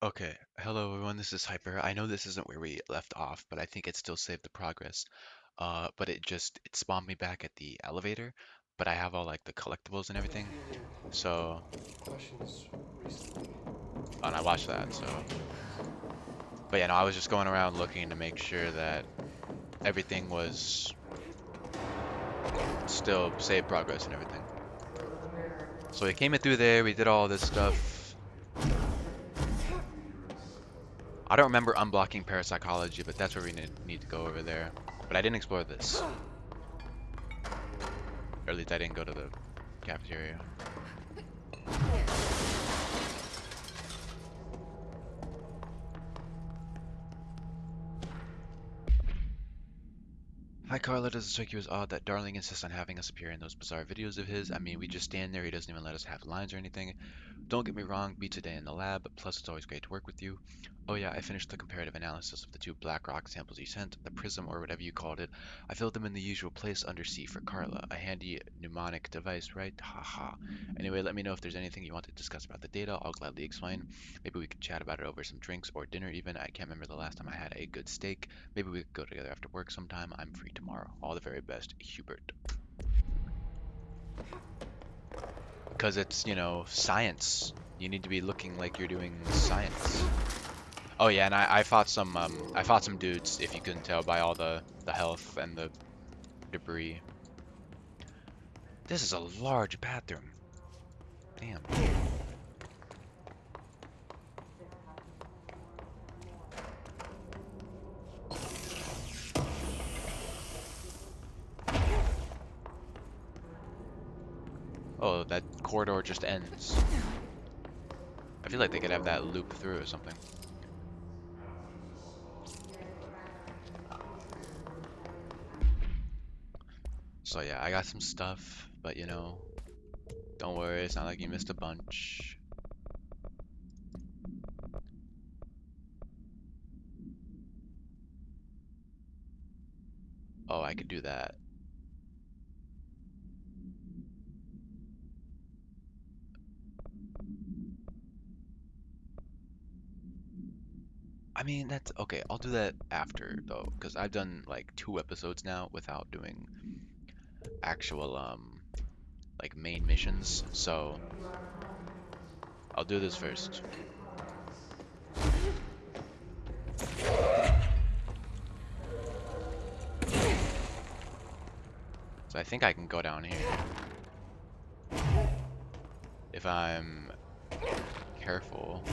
Okay, hello everyone, this is Hyper. I know this isn't where we left off, but I think it still saved the progress. But it spawned me back at the elevator, but I have all like the collectibles and I've been everything. feeling So, questions recently. and I watched that, so. But yeah, no, I was just going around looking to make sure that everything was still saved progress and everything. So we came in through there, we did all this stuff. I don't remember unblocking parapsychology, but that's where we need to go over there. But I didn't explore this. Or at least I didn't go to the cafeteria. Hi Carla, does it strike you as odd that Darling insists on having us appear in those bizarre videos of his? I mean, we just stand there, he doesn't even let us have lines or anything. Don't get me wrong, beats a day in the lab, plus it's always great to work with you. Oh yeah, I finished the comparative analysis of the two black rock samples you sent, the prism or whatever you called it. I filled them in the usual place under C for Carla. A handy mnemonic device, right? Haha. Anyway, let me know if there's anything you want to discuss about the data, I'll gladly explain. Maybe we could chat about it over some drinks or dinner even. I can't remember the last time I had a good steak. Maybe we could go together after work sometime. I'm free tomorrow. All the very best, Hubert. Because it's, science. You need to be looking like you're doing science. Oh yeah, and I fought some dudes, if you couldn't tell by all the health and the debris. This is a large bathroom. Damn. Oh, that corridor just ends. I feel like they could have that loop through or something. So yeah, I got some stuff, but don't worry, it's not like you missed a bunch. Oh, I could do that. I mean, that's okay. I'll do that after though, because I've done like 2 episodes now without doing actual like main missions. So I'll do this first. So I think I can go down here if I'm careful.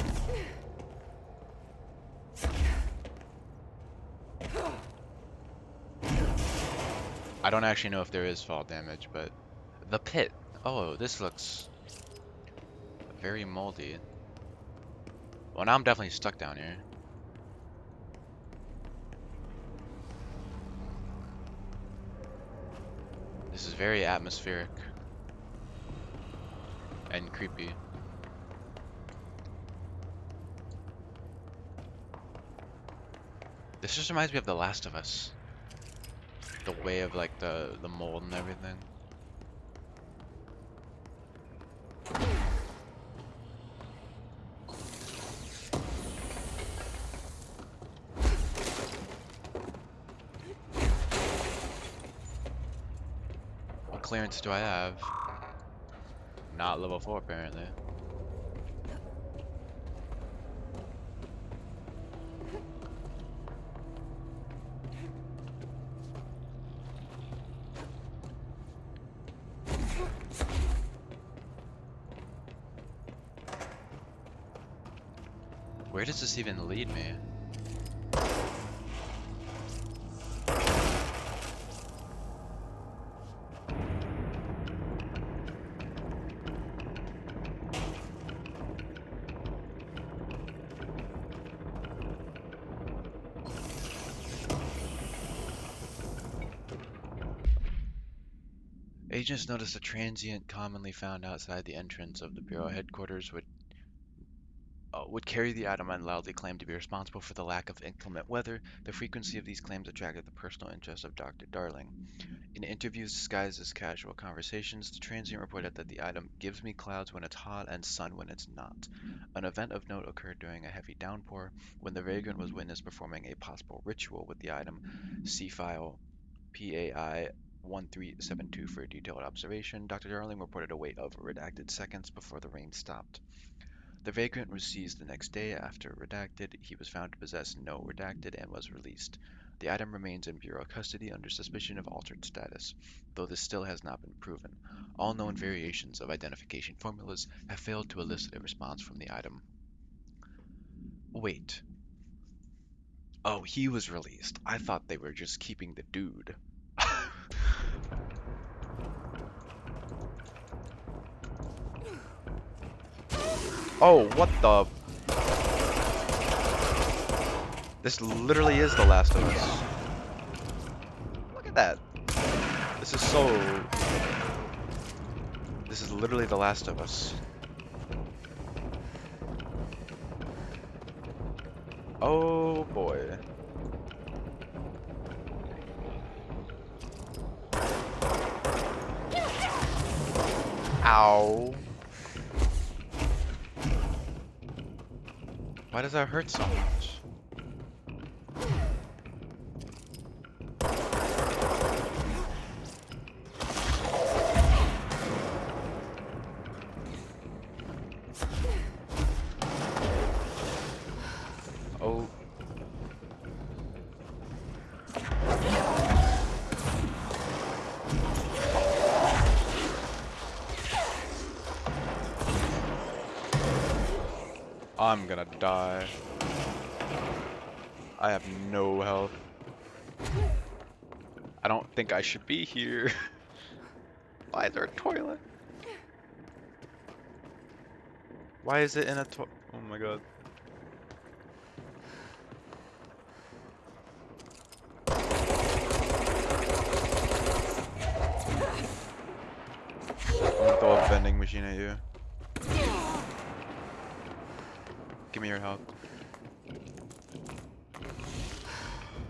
I don't actually know if there is fall damage, but the pit. Oh, this looks very moldy. Well, now I'm definitely stuck down here. This is very atmospheric and creepy. This just reminds me of The Last of Us. The way of like the mold and everything. What clearance do I have? Not level 4 apparently. Where does this even lead me? Agents noticed a transient commonly found outside the entrance of the Bureau headquarters, which would carry the item and loudly claim to be responsible for the lack of inclement weather. The frequency of these claims attracted the personal interest of Dr. Darling. In interviews disguised as casual conversations, the transient reported that the item gives me clouds when it's hot and sun when it's not. An event of note occurred during a heavy downpour when the vagrant was witnessed performing a possible ritual with the item. See file PAI 1372 for a detailed observation. Dr. Darling reported a wait of redacted seconds before the rain stopped. The vagrant was seized the next day after redacted. He was found to possess no redacted and was released. The item remains in Bureau custody under suspicion of altered status, though this still has not been proven. All known variations of identification formulas have failed to elicit a response from the item. Wait. Oh, he was released. I thought they were just keeping the dude. Oh, what the? This literally is The Last of Us. Look at that. This is so... This is literally The Last of Us. Oh boy. Ow. Why does that hurt so much? Oh. I'm gonna die. I have no health. I don't think I should be here. Why is there a toilet? Why is it in a toilet? Oh my god. I'm gonna throw a vending machine at you. Give me your health.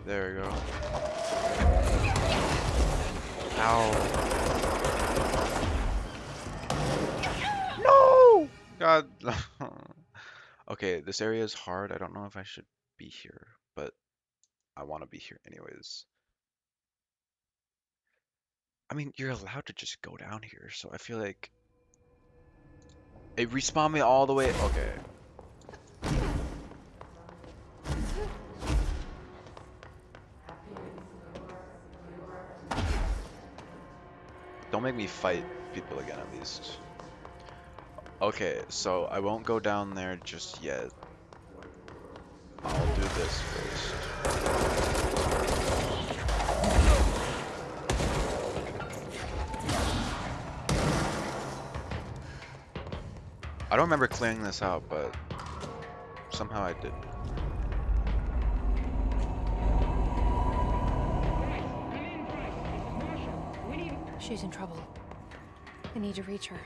There we go. Ow. No! God. Okay, this area is hard. I don't know if I should be here, but I want to be here anyways. I mean, you're allowed to just go down here, so I feel like... It respawned me all the way... Okay. Don't make me fight people again, at least. Okay, so I won't go down there just yet. I'll do this first. I don't remember clearing this out, but somehow I did. She's in trouble. I need to reach her.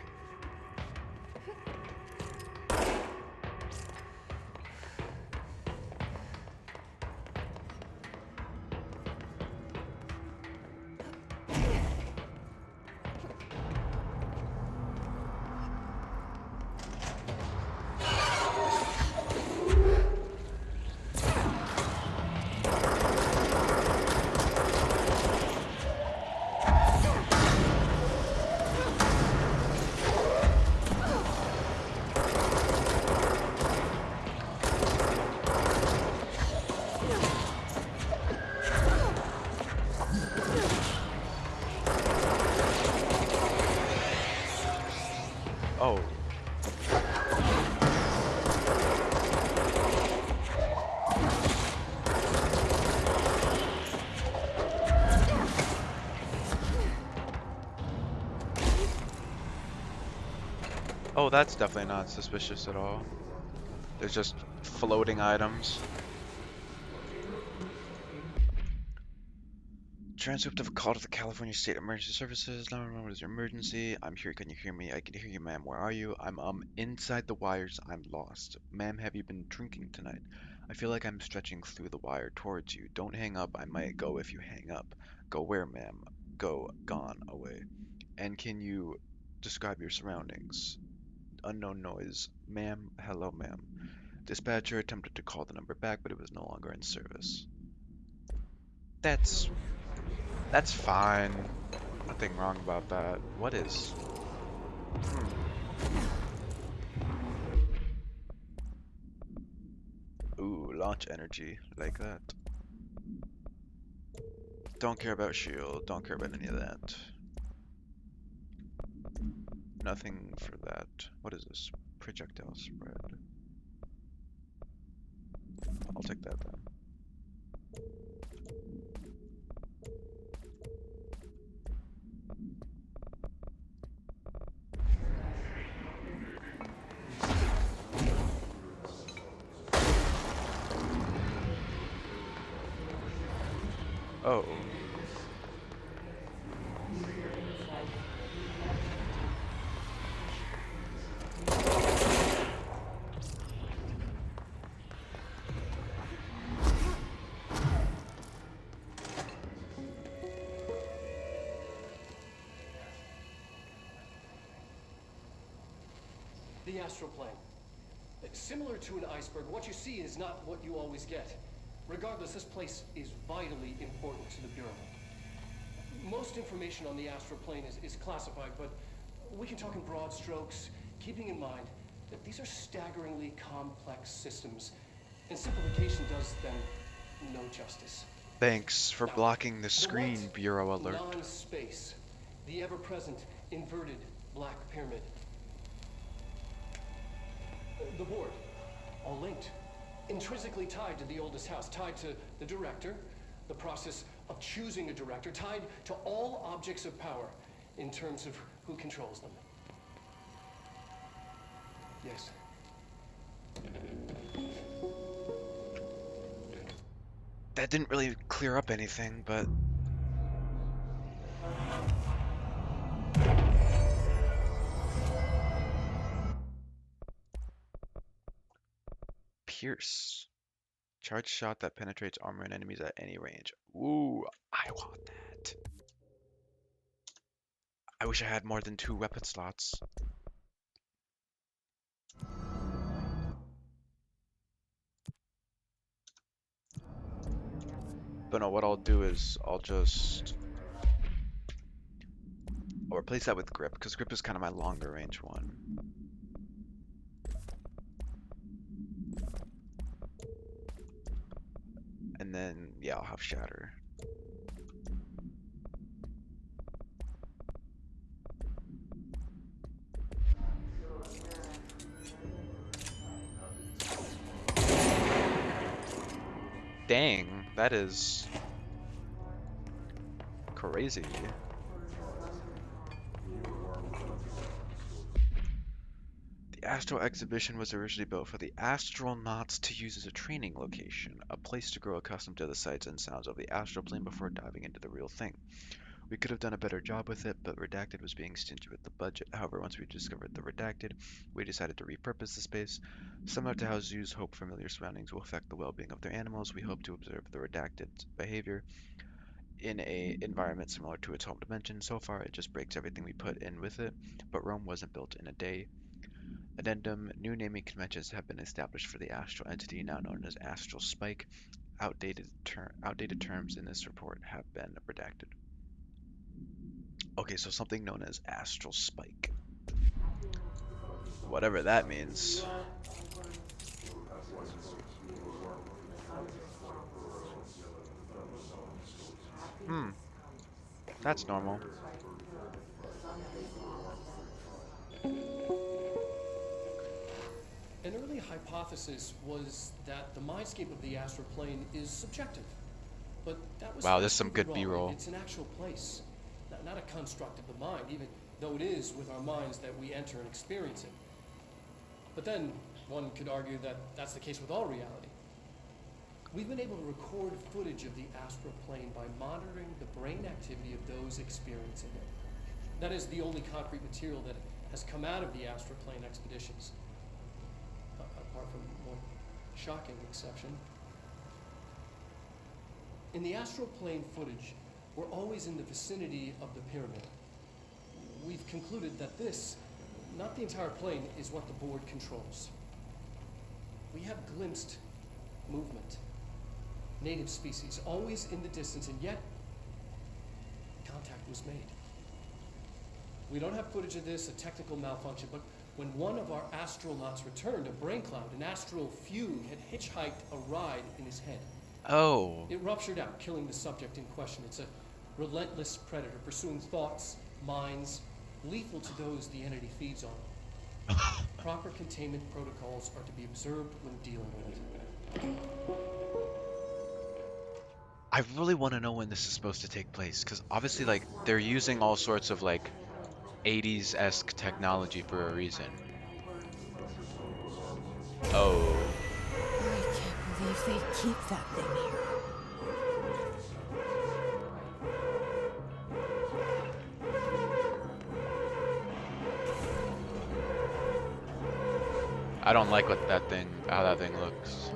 Oh. Oh, that's definitely not suspicious at all. There's just floating items. transcript of a call to the California State Emergency Services. 911, what is your emergency? I'm here. Can you hear me? I can hear you, ma'am. Where are you? I'm inside the wires. I'm lost. Ma'am, have you been drinking tonight? I feel like I'm stretching through the wire towards you. Don't hang up. I might go if you hang up. Go where, ma'am? Go, gone, away. And can you describe your surroundings? Unknown noise. Ma'am, hello, ma'am. Dispatcher attempted to call the number back, but it was no longer in service. That's fine. Nothing wrong about that. What is? Ooh, launch energy. Like that. Don't care about shield. Don't care about any of that. Nothing for that. What is this? Projectile spread. I'll take that then. Oh. The astral plane. Similar to an iceberg, what you see is not what you always get. Regardless, this place is vitally important to the Bureau. Most information on the astral plane is classified, but we can talk in broad strokes, keeping in mind that these are staggeringly complex systems, and simplification does them no justice. Thanks for Now, blocking the screen, what? Bureau alert. Non-space. The ever-present inverted black pyramid. The board, all linked, intrinsically tied to the oldest house, tied to the director, the process of choosing a director, tied to all objects of power in terms of who controls them. Yes. That didn't really clear up anything, but... Pierce. Charge shot that penetrates armor and enemies at any range. Ooh, I want that. I wish I had more than 2 weapon slots. But no, what I'll do is I'll replace that with grip, because grip is kind of my longer range one. And then, yeah, I'll have shatter. Dang, that is crazy. The Astral Exhibition was originally built for the astronauts to use as a training location, a place to grow accustomed to the sights and sounds of the astral plane before diving into the real thing. We could have done a better job with it, but Redacted was being stingy with the budget. However, once we discovered the Redacted, we decided to repurpose the space. Similar to how zoos hope familiar surroundings will affect the well-being of their animals, we hope to observe the Redacted's behavior in an environment similar to its home dimension. So far, it just breaks everything we put in with it, but Rome wasn't built in a day. Addendum, new naming conventions have been established for the astral entity now known as Astral Spike. Outdated terms in this report have been redacted. Okay, so something known as Astral Spike. Whatever that means. That's normal. An early hypothesis was that the mindscape of the astral plane is subjective. But that was Wow, there's some good wrong. B-roll. It's an actual place, not a construct of the mind, even though it is with our minds that we enter and experience it. But then one could argue that that's the case with all reality. We've been able to record footage of the astral plane by monitoring the brain activity of those experiencing it. That is the only concrete material that has come out of the astral plane expeditions. Apart from one shocking exception. In the astral plane footage, we're always in the vicinity of the pyramid. We've concluded that this, not the entire plane, is what the board controls. We have glimpsed movement. Native species, always in the distance, and yet contact was made. We don't have footage of this, a technical malfunction, but when one of our astronauts returned, a brain cloud, an astral fugue, had hitchhiked a ride in his head. Oh. It ruptured out, killing the subject in question. It's a relentless predator, pursuing thoughts, minds, lethal to those the entity feeds on. Proper containment protocols are to be observed when dealing with it. I really want to know when this is supposed to take place, because obviously, like, they're using all sorts of, like, 80s-esque technology for a reason. Oh. I can't believe they keep that thing here. I don't like how that thing looks.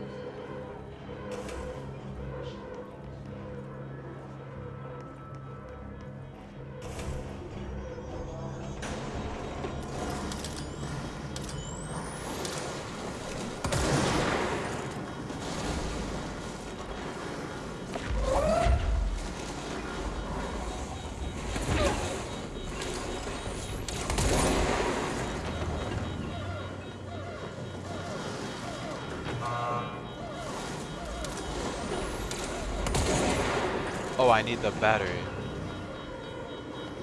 Oh, I need the battery.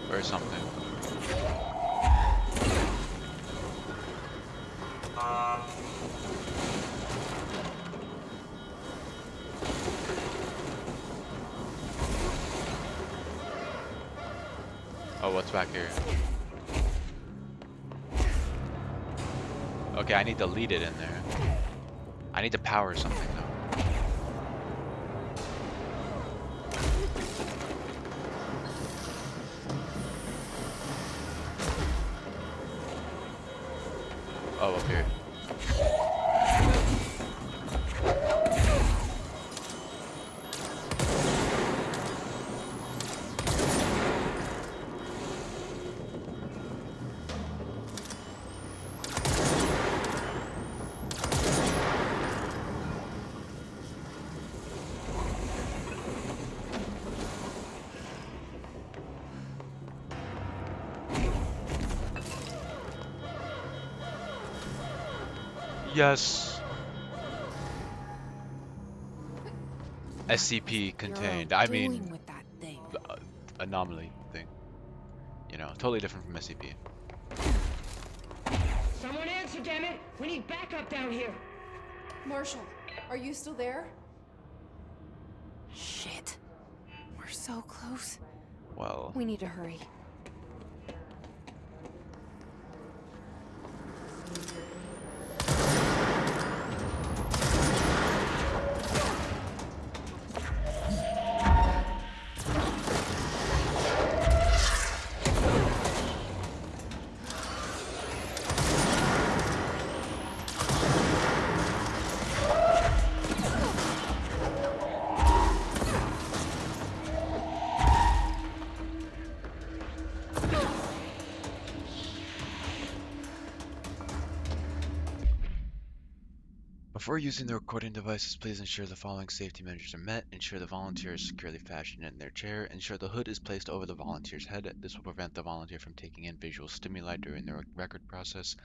Or something. Oh, what's back here? Okay, I need to lead it in there. I need to power something though. Oh, up here. Yes. SCP contained. I mean, with that thing. anomaly thing. You know, totally different from SCP. Someone answer, damn it! We need backup down here. Marshall, are you still there? Shit. We're so close. Well, We need to hurry. before using the recording devices, please ensure the following safety measures are met. Ensure the volunteer is securely fastened in their chair. Ensure the hood is placed over the volunteer's head. This will prevent the volunteer from taking in visual stimuli during the record process,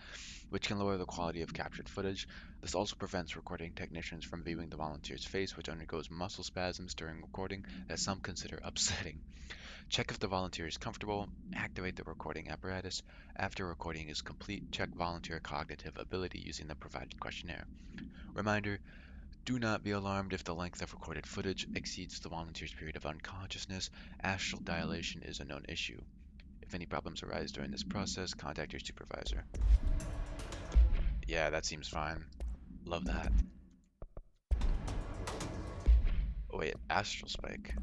which can lower the quality of captured footage. This also prevents recording technicians from viewing the volunteer's face, which undergoes muscle spasms during recording that some consider upsetting. Check if the volunteer is comfortable. Activate the recording apparatus. After recording is complete, check volunteer cognitive ability using the provided questionnaire. Reminder, do not be alarmed if the length of recorded footage exceeds the volunteer's period of unconsciousness. Astral dilation is a known issue. If any problems arise during this process, contact your supervisor. Yeah, that seems fine. Love that. Wait, Astral Spike.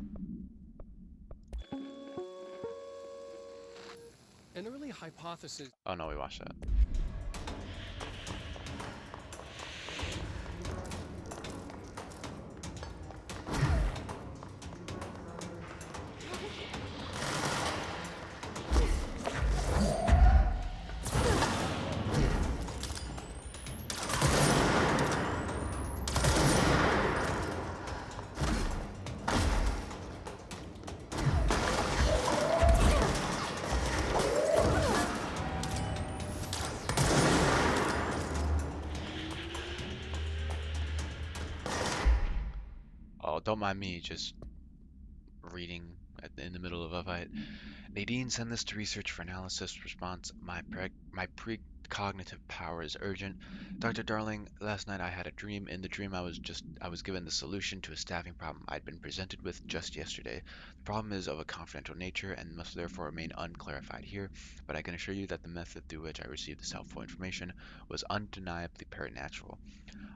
An early hypothesis. Oh no, we watched that. Oh, don't mind me, just reading in the middle of a fight. Nadine, send this to research for analysis. Response: my precognitive power is urgent. Dr. Darling, last night I had a dream. In the dream, I was given the solution to a staffing problem I'd been presented with just yesterday. The problem is of a confidential nature and must therefore remain unclarified here, but I can assure you that the method through which I received this helpful information was undeniably preternatural.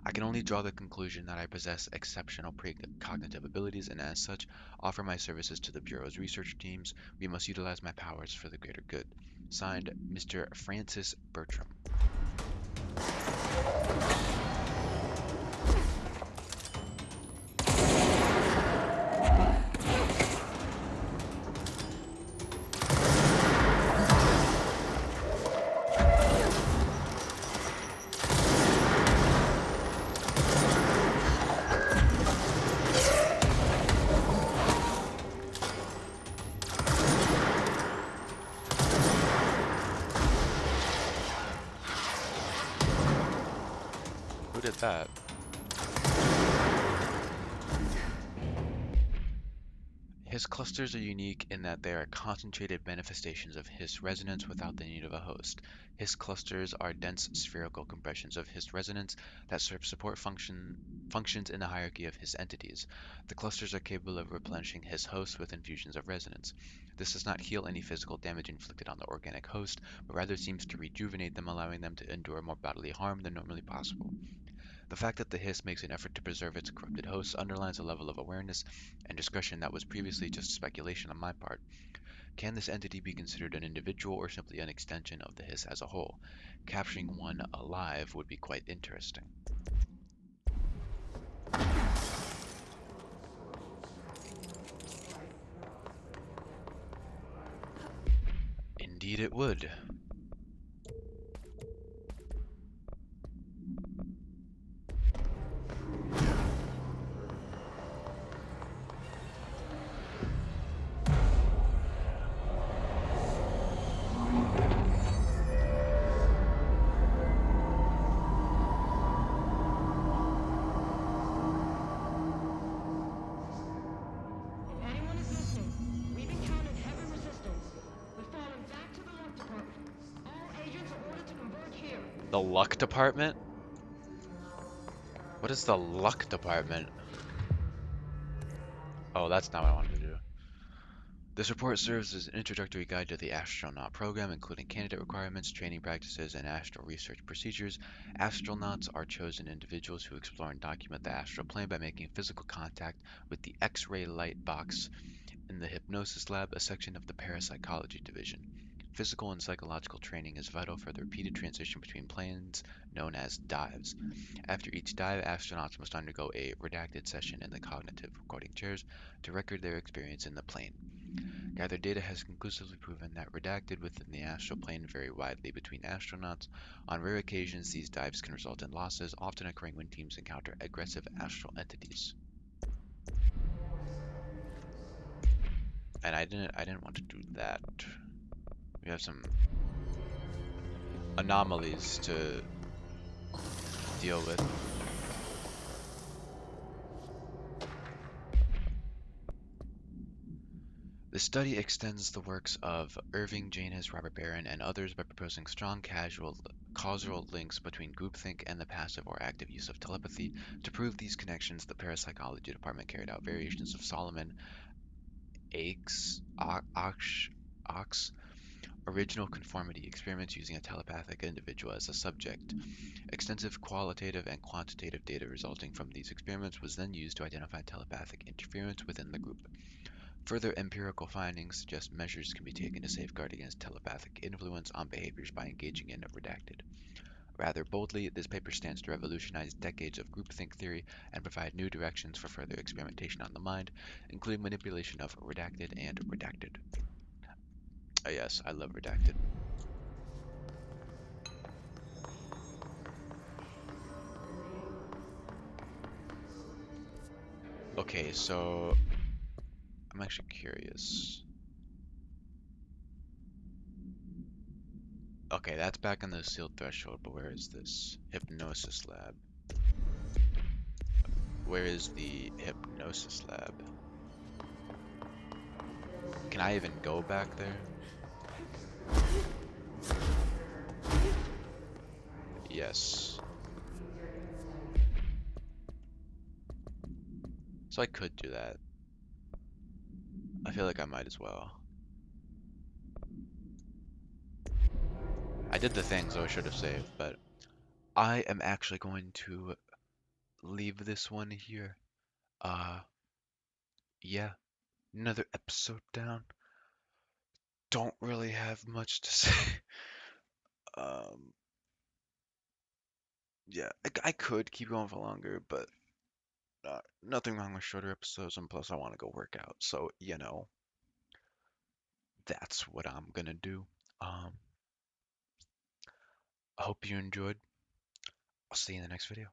I can only draw the conclusion that I possess exceptional precognitive abilities and as such offer my services to the Bureau's research teams. We must utilize my powers for the greater good. Signed, Mr. Francis Bertram. Who did that? His clusters are unique in that they are concentrated manifestations of His resonance without the need of a host. His clusters are dense spherical compressions of His resonance that support functions in the hierarchy of His entities. The clusters are capable of replenishing His host with infusions of resonance. This does not heal any physical damage inflicted on the organic host, but rather seems to rejuvenate them, allowing them to endure more bodily harm than normally possible. The fact that the Hiss makes an effort to preserve its corrupted hosts underlines a level of awareness and discretion that was previously just speculation on my part. Can this entity be considered an individual or simply an extension of the Hiss as a whole? Capturing one alive would be quite interesting. Indeed it would. If anyone is listening, we've encountered heavy resistance. We've fallen back to the luck department. All agents are ordered to converge here. The luck department? What is the luck department? Oh, that's not what I wanted to do. This report serves as an introductory guide to the astronaut program, including candidate requirements, training practices, and astral research procedures. Astronauts are chosen individuals who explore and document the astral plane by making physical contact with the X-ray light box in the Hypnosis Lab, a section of the Parapsychology Division. Physical and psychological training is vital for the repeated transition between planes known as dives. After each dive, astronauts must undergo a redacted session in the cognitive recording chairs to record their experience in the plane. Gathered data has conclusively proven that redacted within the astral plane vary widely between astronauts. On rare occasions, these dives can result in losses, often occurring when teams encounter aggressive astral entities. And I didn't want to do that. We have some anomalies to deal with. The study extends the works of Irving Janis, Robert Barron, and others by proposing strong causal links between groupthink and the passive or active use of telepathy. To prove these connections, the Parapsychology Department carried out variations of Solomon Ox Original conformity experiments using a telepathic individual as a subject. Extensive qualitative and quantitative data resulting from these experiments was then used to identify telepathic interference within the group. Further empirical findings suggest measures can be taken to safeguard against telepathic influence on behaviors by engaging in redacted. Rather boldly, this paper stands to revolutionize decades of groupthink theory and provide new directions for further experimentation on the mind, including manipulation of redacted and redacted. Oh yes, I love redacted. Okay, so I'm actually curious. Okay, that's back in the sealed threshold, but where is this? Hypnosis lab. Where is the hypnosis lab? Can I even go back there? Yes. So I could do that. I feel like I might as well. I did the thing, so I should have saved, but I am actually going to leave this one here. Uh, yeah, another episode down. Don't really have much to say. Um, yeah, I could keep going for longer, but nothing wrong with shorter episodes, and plus I want to go work out. So, that's what I'm gonna do. Um, I hope you enjoyed. I'll see you in the next video.